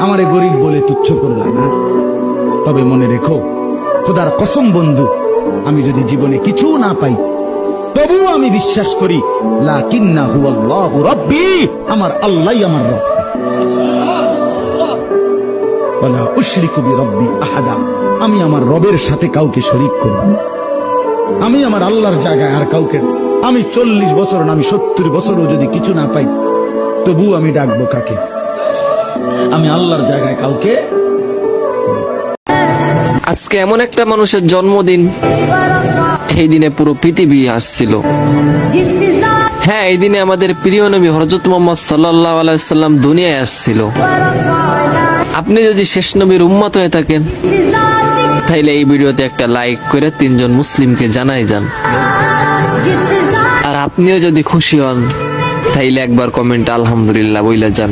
আমারে গরিব বলে তুচ্ছ করলা না। তবে মনে রেখো, খোদার কসম বন্ধু, আমি যদি জীবনে কিছু না পাই তবুও আমি বিশ্বাস করি লাকিন্নাহু আল্লাহু রাব্বি, আমার আল্লাহই আমার রব। ওয়ালা উশরিকু বিরাব্বি আহাদা, আমি আমার রবের সাথে কাউকে শরীক করব না। আমি আমার আল্লাহর জায়গায় আর কাউকে, আমি 40 বছর না আমি 70 বছরও যদি কিছু না পাই তবু আমি ডাকবো কাকে? আমি আল্লাহর জায়গায় কাউকে। আজকে এমন একটা মানুষের জন্মদিন, এই দিনে পুরো পৃথিবী আসছিল। হ্যাঁ, এই দিনে আমাদের প্রিয় নবী হযরত মুহাম্মদ সাল্লাল্লাহু আলাইহি ওয়াসাল্লাম দুনিয়ায় আসছিল। আপনি যদি শেষ নবীর উম্মত হয়ে থাকেন তাইলে এই ভিডিওতে একটা লাইক করে 3 জন মুসলিমকে জানাই যান। আর আপনিও যদি খুশি হন তাইলে একবার কমেন্ট আলহামদুলিল্লাহ বইলা যান।